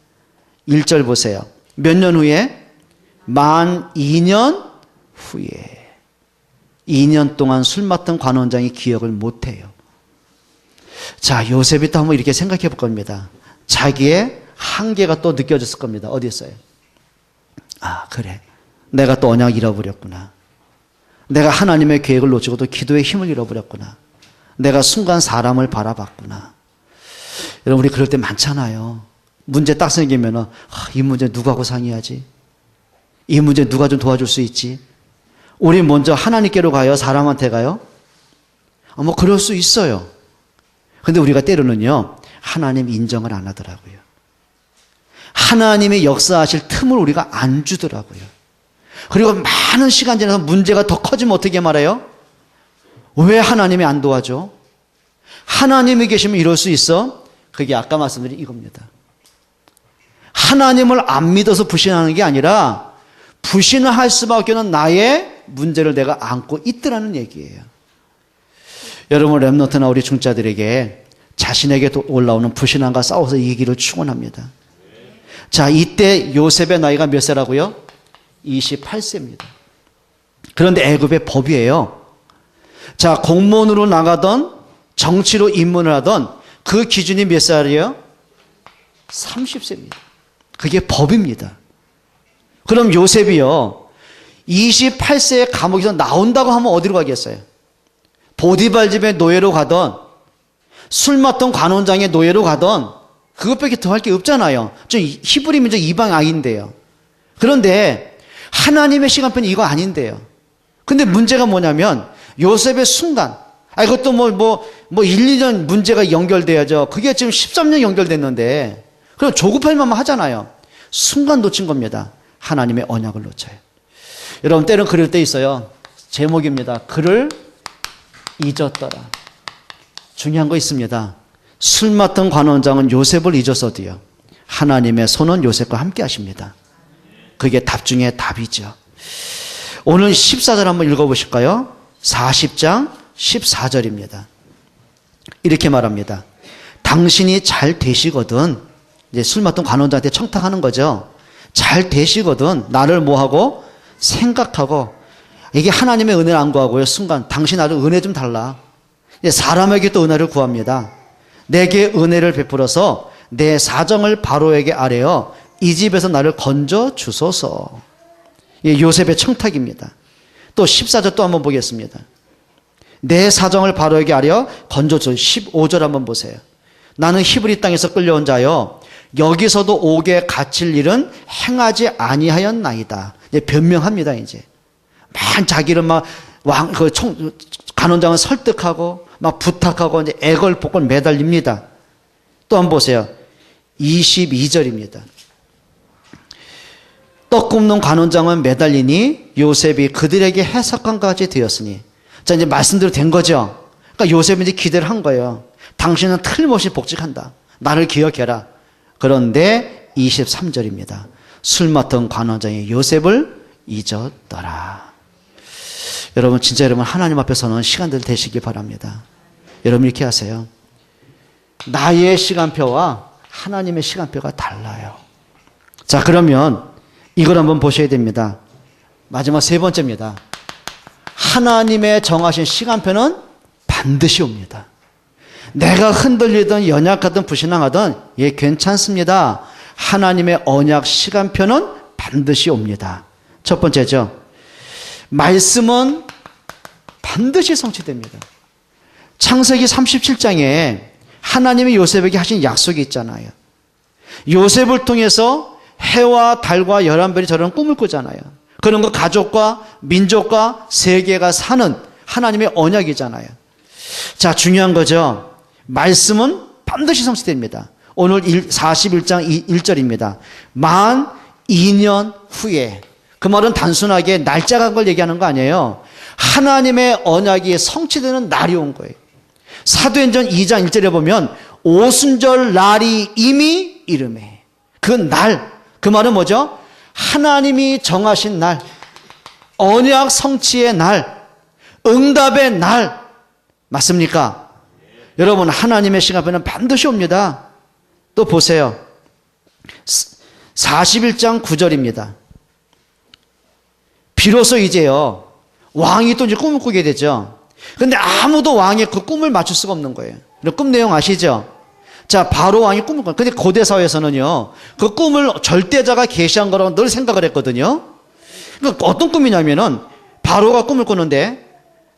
1절 보세요. 몇 년 후에? 만 2년 후에 2년 동안 술 맡은 관원장이 기억을 못해요. 자, 요셉이 또 한번 이렇게 생각해 볼 겁니다. 자기의 한계가 또 느껴졌을 겁니다. 어디 있어요? 아, 그래. 내가 또 언약 잃어버렸구나. 내가 하나님의 계획을 놓치고 또 기도의 힘을 잃어버렸구나. 내가 순간 사람을 바라봤구나. 여러분, 우리 그럴 때 많잖아요. 문제 딱 생기면은, 이 문제 누구하고 상의하지? 이 문제 누가 좀 도와줄 수 있지? 우리 먼저 하나님께로 가요? 사람한테 가요? 뭐 그럴 수 있어요. 근데 우리가 때로는요, 하나님 인정을 안 하더라고요. 하나님의 역사하실 틈을 우리가 안 주더라고요. 그리고 많은 시간 지나서 문제가 더 커지면 어떻게 말해요? 왜 하나님이 안 도와줘? 하나님이 계시면 이럴 수 있어? 그게 아까 말씀드린 이겁니다. 하나님을 안 믿어서 불신하는 게 아니라 불신을 할 수밖에 없는 나의 문제를 내가 안고 있더라는 얘기예요. 여러분, 렘넌트나 우리 중자들에게 자신에게 올라오는 불신함과 싸워서 이기기를 축원합니다. 자, 이때 요셉의 나이가 몇 세라고요? 28세입니다. 그런데 애굽의 법이에요. 자, 공무원으로 나가던 정치로 입문을 하던 그 기준이 몇 살이에요? 30세입니다. 그게 법입니다. 그럼 요셉이요, 28세에 감옥에서 나온다고 하면 어디로 가겠어요? 보디발 집의 노예로 가던, 술 맡던 관원장의 노예로 가던, 그것밖에 더 할 게 없잖아요. 저 히브리 민족 이방 아이인데요. 그런데 하나님의 시간표는 이거 아닌데요. 근데 문제가 뭐냐면 요셉의 순간, 이것도 뭐 1, 2년 문제가 연결돼야죠. 그게 지금 13년 연결됐는데, 그럼 조급할 만만 하잖아요. 순간 놓친 겁니다. 하나님의 언약을 놓쳐요. 여러분, 때는 그럴 때 있어요. 제목입니다. 그를 잊었더라. 중요한 거 있습니다. 술 맡은 관원장은 요셉을 잊었어도요, 하나님의 손은 요셉과 함께 하십니다. 그게 답 중에 답이죠. 오늘 14절 한번 읽어보실까요? 40장 14절입니다. 이렇게 말합니다. 당신이 잘 되시거든, 이제 술 맡은 관원장한테 청탁하는 거죠. 잘 되시거든 나를 뭐하고? 생각하고. 이게 하나님의 은혜를 안 구하고요, 순간 당신 아주 은혜 좀 달라. 사람에게 또 은혜를 구합니다. 내게 은혜를 베풀어서 내 사정을 바로에게 아뢰어 이 집에서 나를 건져 주소서. 요셉의 청탁입니다. 또 14절 또 한번 보겠습니다. 내 사정을 바로에게 아뢰어 건져 주소서. 15절 한번 보세요. 나는 히브리 땅에서 끌려온 자여 여기서도 옥에 갇힐 일은 행하지 아니하였나이다. 이제 변명합니다. 이제 자기를 관원장을 설득하고 막 부탁하고 이제 애걸복걸 매달립니다. 또 한번 보세요. 22절입니다. 떡 굽는 관원장은 매달리니 요셉이 그들에게 해석한 같이 되었으니. 자, 이제 말씀대로 된 거죠. 그러니까 요셉이 이제 기대를 한 거예요. 당신은 틀림없이 복직한다. 나를 기억해라. 그런데 23절입니다. 술 맡은 관원장이 요셉을 잊었더라. 여러분, 진짜 여러분, 하나님 앞에서는 시간들 되시기 바랍니다. 여러분, 이렇게 하세요. 나의 시간표와 하나님의 시간표가 달라요. 자, 그러면 이걸 한번 보셔야 됩니다. 마지막 세 번째입니다. 하나님의 정하신 시간표는 반드시 옵니다. 내가 흔들리든 연약하든 불신앙하든 괜찮습니다. 하나님의 언약 시간표는 반드시 옵니다. 첫 번째죠. 말씀은 반드시 성취됩니다. 창세기 37장에 하나님이 요셉에게 하신 약속이 있잖아요. 요셉을 통해서 해와 달과 11별이 저런 꿈을 꾸잖아요. 그런 거 가족과 민족과 세계가 사는 하나님의 언약이잖아요. 자, 중요한 거죠. 말씀은 반드시 성취됩니다. 오늘 41장 1절입니다. 만 2년 후에. 그 말은 단순하게 날짜가 한 걸 얘기하는 거 아니에요. 하나님의 언약이 성취되는 날이 온 거예요. 사도행전 2장 1절에 보면 오순절 날이 이미 이르매. 그 날, 그 말은 뭐죠? 하나님이 정하신 날, 언약 성취의 날, 응답의 날. 맞습니까? 여러분, 하나님의 시간표는 반드시 옵니다. 또 보세요. 41장 9절입니다. 비로소 이제요, 왕이 또 이제 꿈을 꾸게 되죠. 근데 아무도 왕의 그 꿈을 맞출 수가 없는 거예요. 꿈 내용 아시죠? 자, 바로 왕이 꿈을 꿔요. 근데 고대 사회에서는요, 그 꿈을 절대자가 계시한 거라고 늘 생각을 했거든요. 그러니까 어떤 꿈이냐면은, 바로가 꿈을 꾸는데,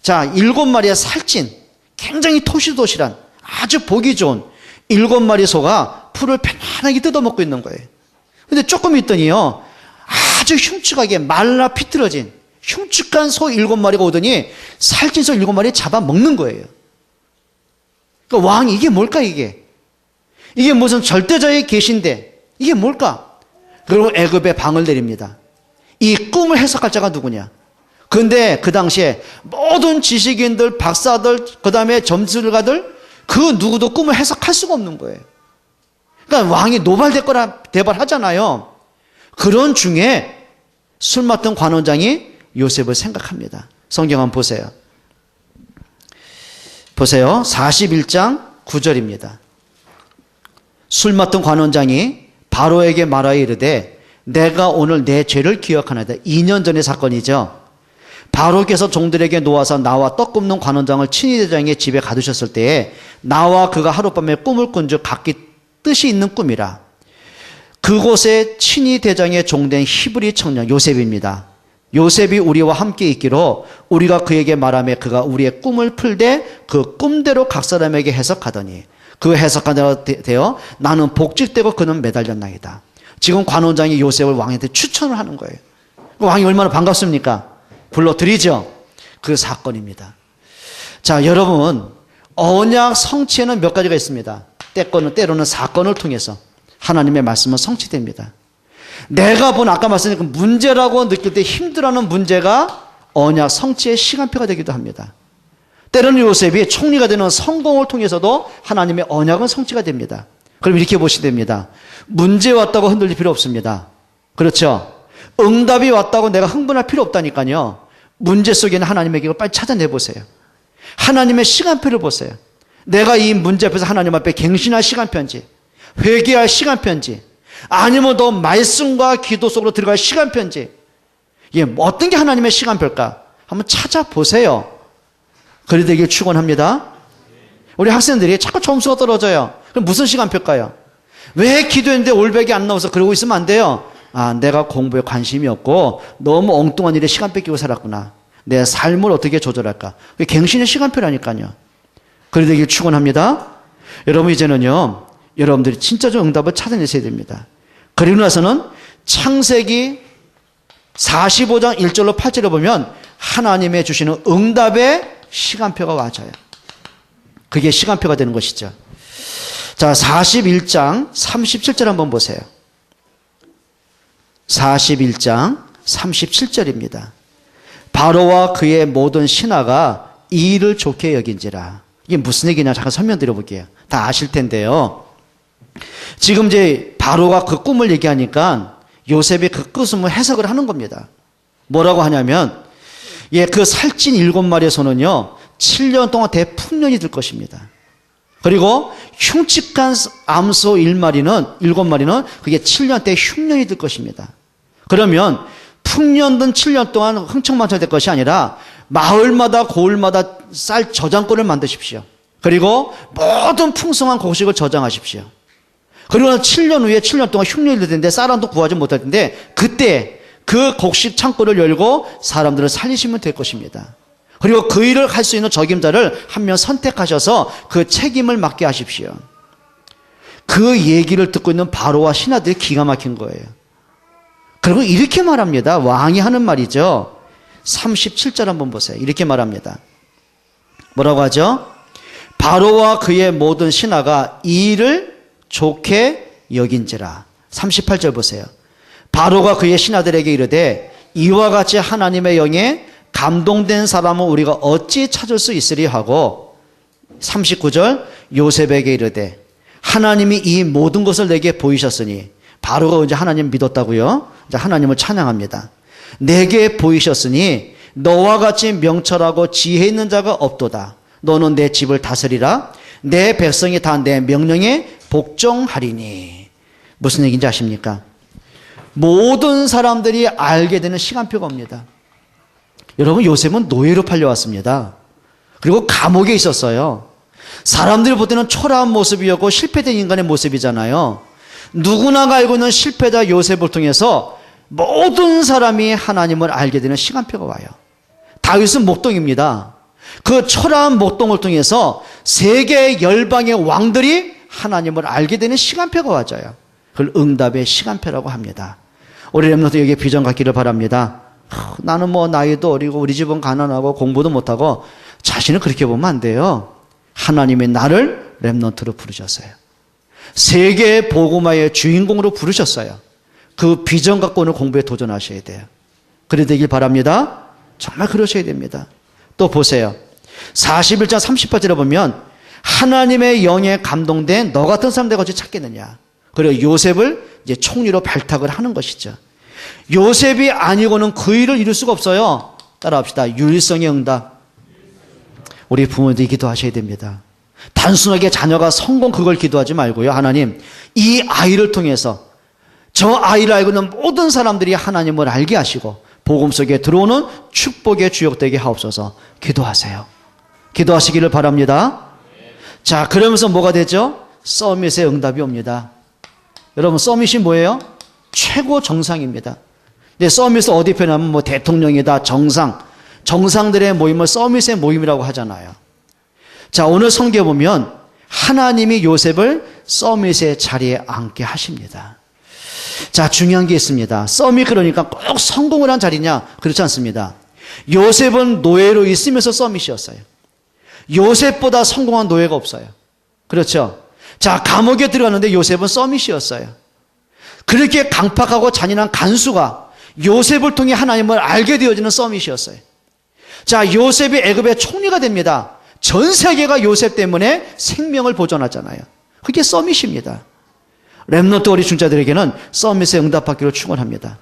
자, 7마리의 살찐, 굉장히 토실토실한, 아주 보기 좋은 7마리 소가 풀을 편안하게 뜯어먹고 있는 거예요. 근데 조금 있더니요, 아주 흉측하게 말라 비틀어진, 흉측한 소 7마리가 오더니, 살찐 소 7마리 잡아먹는 거예요. 그러니까 왕이 이게 뭘까, 이게? 이게 무슨 절대자의 계신데 이게 뭘까? 그리고 애굽에 방을 내립니다. 이 꿈을 해석할 자가 누구냐? 그런데 그 당시에 모든 지식인들, 박사들, 그 다음에 점술가들 그 누구도 꿈을 해석할 수가 없는 거예요. 그러니까 왕이 노발대거라 대발하잖아요. 그런 중에 술 맡은 관원장이 요셉을 생각합니다. 성경 한번 보세요. 보세요. 41장 9절입니다. 술 맡은 관원장이 바로에게 말하여 이르되 내가 오늘 내 죄를 기억하나이다. 2년 전의 사건이죠. 바로께서 종들에게 놓아서 나와 떡 굽는 관원장을 친위대장의 집에 가두셨을 때에 나와 그가 하룻밤에 꿈을 꾼 줄 각기 뜻이 있는 꿈이라. 그곳에 친위대장의 종된 히브리 청년 요셉입니다. 요셉이 우리와 함께 있기로 우리가 그에게 말하며 그가 우리의 꿈을 풀되 그 꿈대로 각 사람에게 해석하더니 그 해석한 대로 되어 나는 복직되고 그는 매달렸나이다. 지금 관원장이 요셉을 왕한테 추천을 하는 거예요. 왕이 얼마나 반갑습니까? 불러드리죠. 그 사건입니다. 자, 여러분, 언약 성취에는 몇 가지가 있습니다. 때로는 사건을 통해서 하나님의 말씀은 성취됩니다. 내가 본 아까 말씀드린 그 문제라고 느낄 때 힘들어하는 문제가 언약 성취의 시간표가 되기도 합니다. 때로는 요셉이 총리가 되는 성공을 통해서도 하나님의 언약은 성취가 됩니다. 그럼 이렇게 보시면 됩니다. 문제 왔다고 흔들릴 필요 없습니다. 그렇죠? 응답이 왔다고 내가 흥분할 필요 없다니까요. 문제 속에는 하나님의 길을 빨리 찾아내보세요. 하나님의 시간표를 보세요. 내가 이 문제 앞에서 하나님 앞에 갱신할 시간표인지, 회개할 시간표인지, 아니면 더 말씀과 기도 속으로 들어갈 시간표인지, 이게 어떤 게 하나님의 시간표일까? 한번 찾아보세요. 그리 되길 축원합니다. 우리 학생들이 자꾸 점수가 떨어져요. 그럼 무슨 시간표일까요? 왜 기도했는데 올백이 안 나와서 그러고 있으면 안 돼요. 아, 내가 공부에 관심이 없고 너무 엉뚱한 일에 시간 뺏기고 살았구나. 내 삶을 어떻게 조절할까? 그게 갱신의 시간표라니까요. 그리 되길 축원합니다. 여러분, 이제는요, 여러분들이 진짜 좀 응답을 찾아내셔야 됩니다. 그리고 나서는 창세기 45장 1절로 8절을 보면 하나님의 주시는 응답의 시간표가 와져요. 그게 시간표가 되는 것이죠. 자, 41장 37절 한번 보세요. 41장 37절입니다. 바로와 그의 모든 신하가 이 일을 좋게 여긴지라. 이게 무슨 얘기냐? 잠깐 설명드려 볼게요. 다 아실 텐데요. 지금 이제 바로가 그 꿈을 얘기하니까 요셉이 그 꿈을 해석을 하는 겁니다. 뭐라고 하냐면, 그 살찐 7마리의 소는요, 7년 동안 대풍년이 들 것입니다. 그리고 흉측한 암소 7마리는 그게 7년 때 흉년이 들 것입니다. 그러면 풍년 든 7년 동안 흥청망청 될 것이 아니라 마을마다 고을마다 쌀 저장고를 만드십시오. 그리고 모든 풍성한 곡식을 저장하십시오. 그리고 7년 후에 7년 동안 흉년이 될 텐데 쌀한도 구하지 못할 텐데 그때 그 곡식 창고를 열고 사람들을 살리시면 될 것입니다. 그리고 그 일을 할 수 있는 적임자를 한 명 선택하셔서 그 책임을 맡게 하십시오. 그 얘기를 듣고 있는 바로와 신하들이 기가 막힌 거예요. 그리고 이렇게 말합니다. 왕이 하는 말이죠. 37절 한번 보세요. 이렇게 말합니다. 뭐라고 하죠? 바로와 그의 모든 신하가 이 일을 좋게 여긴지라. 38절 보세요. 바로가 그의 신하들에게 이르되 이와 같이 하나님의 영에 감동된 사람은 우리가 어찌 찾을 수 있으리 하고 39절 요셉에게 이르되 하나님이 이 모든 것을 내게 보이셨으니 바로가 이제 하나님 믿었다고요. 이제 하나님을 찬양합니다. 내게 보이셨으니 너와 같이 명철하고 지혜 있는 자가 없도다. 너는 내 집을 다스리라. 내 백성이 다 내 명령에 복종하리니. 무슨 얘기인지 아십니까? 모든 사람들이 알게 되는 시간표가 옵니다. 여러분, 요셉은 노예로 팔려왔습니다. 그리고 감옥에 있었어요. 사람들이 볼 때는 초라한 모습이었고 실패된 인간의 모습이잖아요. 누구나가 알고 있는 실패자 요셉을 통해서 모든 사람이 하나님을 알게 되는 시간표가 와요. 다윗은 목동입니다. 그 초라한 목동을 통해서 세계 열방의 왕들이 하나님을 알게 되는 시간표가 와져요. 그걸 응답의 시간표라고 합니다. 우리 렘넌트 여기에 비전 갖기를 바랍니다. 나는 뭐 나이도 어리고 우리 집은 가난하고 공부도 못하고 자신을 그렇게 보면 안 돼요. 하나님의 나를 렘넌트로 부르셨어요. 세계의 복음화의 주인공으로 부르셨어요. 그 비전 갖고 오늘 공부에 도전하셔야 돼요. 그래 되길 바랍니다. 정말 그러셔야 됩니다. 또 보세요. 41장 30절에 보면 하나님의 영에 감동된 너 같은 사람 내가 어찌 찾겠느냐. 그리고 요셉을 이제 총리로 발탁을 하는 것이죠. 요셉이 아니고는 그 일을 이룰 수가 없어요. 따라합시다. 유일성의 응답. 우리 부모들이 기도하셔야 됩니다. 단순하게 자녀가 성공 그걸 기도하지 말고요. 하나님, 이 아이를 통해서 저 아이를 알고 있는 모든 사람들이 하나님을 알게 하시고 복음 속에 들어오는 축복의 주역 되게 하옵소서. 기도하세요. 기도하시기를 바랍니다. 자, 그러면서 뭐가 되죠? 서밋의 응답이 옵니다. 여러분, 서밋이 뭐예요? 최고 정상입니다. 근데 서밋을 어디 표현하면 뭐 대통령이다, 정상들의 모임을 서밋의 모임이라고 하잖아요. 자, 오늘 성경에 보면 하나님이 요셉을 서밋의 자리에 앉게 하십니다. 자, 중요한 게 있습니다. 서밋 그러니까 꼭 성공을 한 자리냐? 그렇지 않습니다. 요셉은 노예로 있으면서 서밋이었어요. 요셉보다 성공한 노예가 없어요. 그렇죠? 자, 감옥에 들어갔는데 요셉은 서밋이었어요. 그렇게 강팍하고 잔인한 간수가 요셉을 통해 하나님을 알게 되어지는 서밋이었어요. 자, 요셉이 애굽의 총리가 됩니다. 전 세계가 요셉 때문에 생명을 보존하잖아요. 그게 서밋입니다. 렘넌트 어리 중자들에게는 서밋의 응답받기를 축원합니다.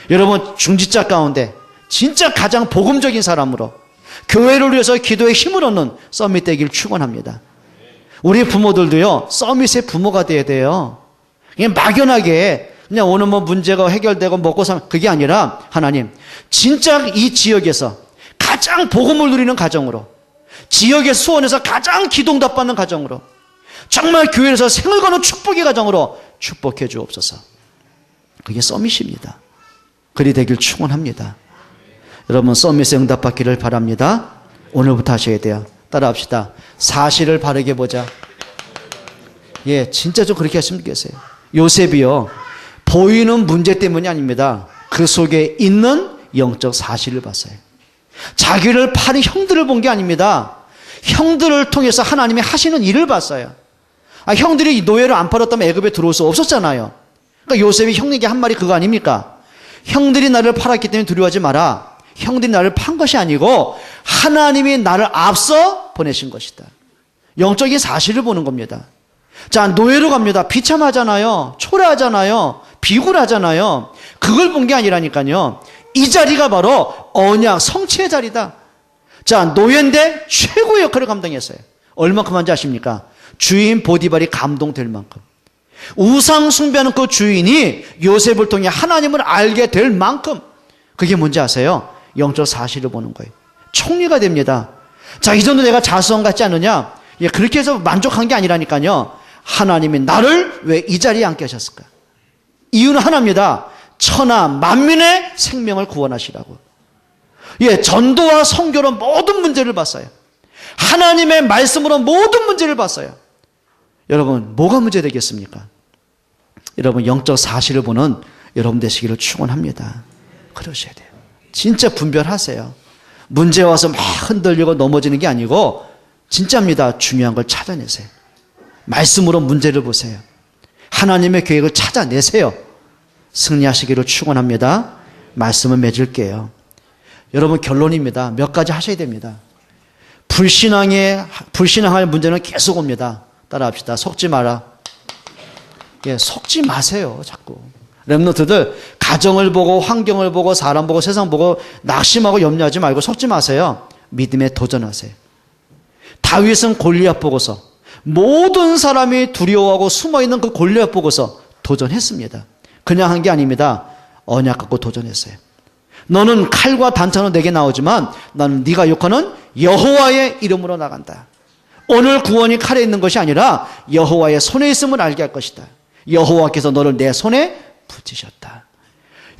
여러분, 중직자 가운데 진짜 가장 복음적인 사람으로 교회를 위해서 기도에 힘을 얻는 서밋 되길 축원합니다. 우리 부모들도요, 서밋의 부모가 돼야 돼요. 그냥 막연하게 그냥 오늘 뭐 문제가 해결되고 먹고 사면 그게 아니라 하나님, 진짜 이 지역에서 가장 복음을 누리는 가정으로, 지역의 수원에서 가장 기도응답받는 가정으로, 정말 교회에서 생을 거는 축복의 가정으로 축복해 주옵소서. 그게 서밋입니다. 그리 되길 축원합니다. 여러분, 서밋의 응답받기를 바랍니다. 오늘부터 하셔야 돼요. 따라합시다. 사실을 바르게 보자. 예, 진짜 좀 그렇게 하시면 되겠어요. 요셉이요, 보이는 문제 때문이 아닙니다. 그 속에 있는 영적 사실을 봤어요. 자기를 파는 형들을 본 게 아닙니다. 형들을 통해서 하나님이 하시는 일을 봤어요. 형들이 노예를 안 팔았다면 애굽에 들어올 수 없었잖아요. 그러니까 요셉이 형에게 한 말이 그거 아닙니까? 형들이 나를 팔았기 때문에 두려워하지 마라. 형들이 나를 판 것이 아니고 하나님이 나를 앞서 보내신 것이다. 영적인 사실을 보는 겁니다. 자, 노예로 갑니다. 비참하잖아요. 초라하잖아요. 비굴하잖아요. 그걸 본 게 아니라니까요. 이 자리가 바로 언약 성취의 자리다. 자, 노예인데 최고의 역할을 감당했어요. 얼마큼 한지 아십니까? 주인 보디발이 감동될 만큼. 우상 숭배하는 그 주인이 요셉을 통해 하나님을 알게 될 만큼. 그게 뭔지 아세요? 영적 사실을 보는 거예요. 총리가 됩니다. 자, 이 정도 내가 자수성 같지 않느냐? 예, 그렇게 해서 만족한 게 아니라니까요. 하나님이 나를 왜 이 자리에 앉게 하셨을까? 이유는 하나입니다. 천하 만민의 생명을 구원하시라고. 예, 전도와 선교로 모든 문제를 봤어요. 하나님의 말씀으로 모든 문제를 봤어요. 여러분, 뭐가 문제 되겠습니까? 여러분, 영적 사실을 보는 여러분 되시기를 축원합니다. 그러셔야 돼요. 진짜 분별하세요. 문제 와서 막 흔들리고 넘어지는 게 아니고 진짜입니다. 중요한 걸 찾아내세요. 말씀으로 문제를 보세요. 하나님의 계획을 찾아내세요. 승리하시기를 축원합니다. 말씀을 맺을게요. 여러분, 결론입니다. 몇 가지 하셔야 됩니다. 불신앙할 문제는 계속 옵니다. 따라합시다. 속지 마라. 예, 속지 마세요. 자꾸. 렘넌트들 가정을 보고 환경을 보고 사람 보고 세상 보고 낙심하고 염려하지 말고 속지 마세요. 믿음에 도전하세요. 다윗은 골리앗 보고서 모든 사람이 두려워하고 숨어있는 그 골리앗 보고서 도전했습니다. 그냥 한 게 아닙니다. 언약 갖고 도전했어요. 너는 칼과 단창으로 내게 나오지만 나는 네가 욕하는 여호와의 이름으로 나간다. 오늘 구원이 칼에 있는 것이 아니라 여호와의 손에 있음을 알게 할 것이다. 여호와께서 너를 내 손에 붙이셨다.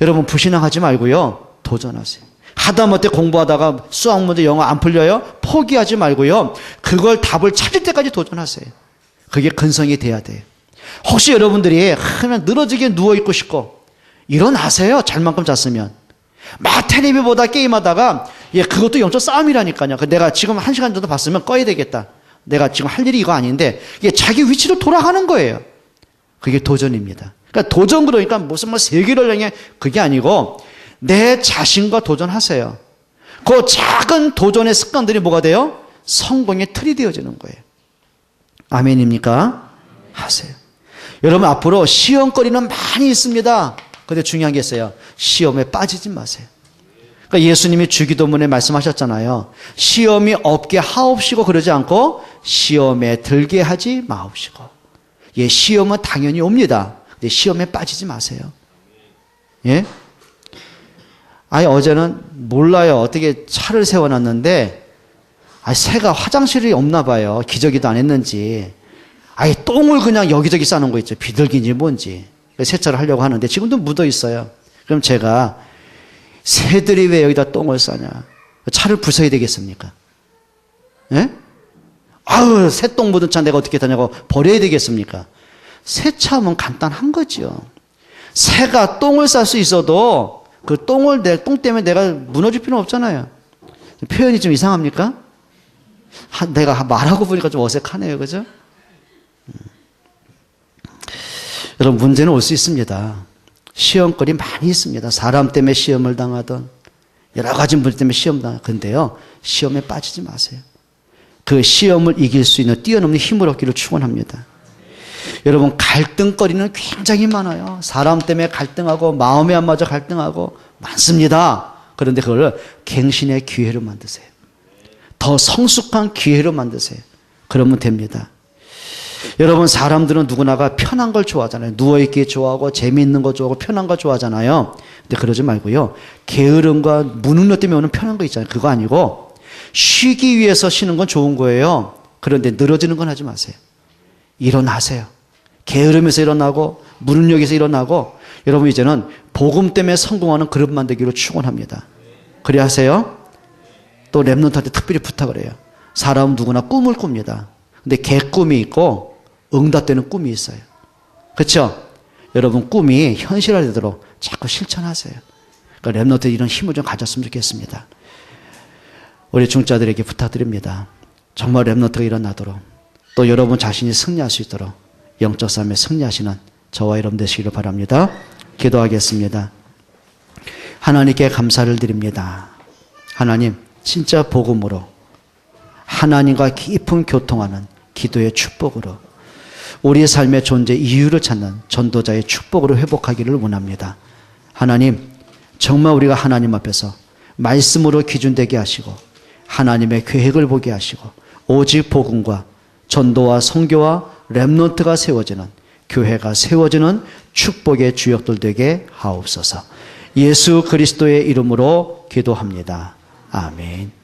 여러분 불신앙하지 말고요. 도전하세요. 하다못해 공부하다가 수학 문제 영어 안 풀려요? 포기하지 말고요. 그걸 답을 찾을 때까지 도전하세요. 그게 근성이 돼야 돼요. 혹시 여러분들이 그냥 늘어지게 누워있고 싶고 일어나세요. 잘만큼 잤으면. 막 텔레비 보다 게임하다가 그것도 영적 싸움이라니까요. 내가 지금 1시간 정도 봤으면 꺼야 되겠다. 내가 지금 할 일이 이거 아닌데 이게 자기 위치로 돌아가는 거예요. 그게 도전입니다. 그러니까 도전 그러니까 무슨 세계를 향해 그게 아니고 내 자신과 도전하세요. 그 작은 도전의 습관들이 뭐가 돼요? 성공의 틀이 되어지는 거예요. 아멘입니까? 하세요. 여러분 앞으로 시험거리는 많이 있습니다. 근데 중요한 게 있어요. 시험에 빠지지 마세요. 그러니까 예수님이 주기도문에 말씀하셨잖아요. 시험이 없게 하옵시고 그러지 않고 시험에 들게 하지 마옵시고. 시험은 당연히 옵니다. 근데 시험에 빠지지 마세요. 예? 어제는 몰라요. 어떻게 차를 세워놨는데 새가 화장실이 없나 봐요. 기저귀도 안 했는지. 똥을 그냥 여기저기 싸는 거 있죠. 비둘기인지 뭔지. 세차를 하려고 하는데 지금도 묻어 있어요. 그럼 제가 새들이 왜 여기다 똥을 싸냐. 차를 부숴야 되겠습니까? 예? 새똥 묻은 차 내가 어떻게 하냐고 버려야 되겠습니까? 세차하면 간단한 거죠. 새가 똥을 쌀 수 있어도 그 똥 때문에 내가 무너질 필요는 없잖아요. 표현이 좀 이상합니까? 내가 말하고 보니까 좀 어색하네요. 그죠? 여러분 문제는 올 수 있습니다. 시험거리 많이 있습니다. 사람 때문에 시험을 당하던 여러 가지 문제 때문에 시험 당하던 근데요. 시험에 빠지지 마세요. 그 시험을 이길 수 있는 뛰어넘는 힘을 얻기를 축원합니다. 여러분 갈등거리는 굉장히 많아요. 사람 때문에 갈등하고 마음에 안 맞아 갈등하고 많습니다. 그런데 그걸 갱신의 기회로 만드세요. 더 성숙한 기회로 만드세요. 그러면 됩니다. 여러분 사람들은 누구나가 편한 걸 좋아하잖아요. 누워있기 좋아하고 재미있는 거 좋아하고 편한 거 좋아하잖아요. 근데 그러지 말고요. 게으름과 무능력 때문에 오는 편한 거 있잖아요. 그거 아니고 쉬기 위해서 쉬는 건 좋은 거예요. 그런데 늘어지는 건 하지 마세요. 일어나세요. 게으름에서 일어나고 무능력에서 일어나고 여러분 이제는 복음 때문에 성공하는 그릇 만들기로 축원합니다. 그래 하세요. 또 랩런트한테 특별히 부탁을 해요. 사람은 누구나 꿈을 꿉니다. 근데 개꿈이 있고 응답되는 꿈이 있어요. 그렇죠? 여러분 꿈이 현실화되도록 자꾸 실천하세요. 그러니까 랩런트 이런 힘을 좀 가졌으면 좋겠습니다. 우리 중자들에게 부탁드립니다. 정말 랩런트가 일어나도록 또 여러분 자신이 승리할 수 있도록 영적 삶에 승리하시는 저와 여러분 되시기를 바랍니다. 기도하겠습니다. 하나님께 감사를 드립니다. 하나님 진짜 복음으로 하나님과 깊은 교통하는 기도의 축복으로 우리의 삶의 존재 이유를 찾는 전도자의 축복으로 회복하기를 원합니다. 하나님 정말 우리가 하나님 앞에서 말씀으로 기준되게 하시고 하나님의 계획을 보게 하시고 오직 복음과 전도와 선교와 렘넌트가 세워지는 교회가 세워지는 축복의 주역들 되게 하옵소서. 예수 그리스도의 이름으로 기도합니다. 아멘.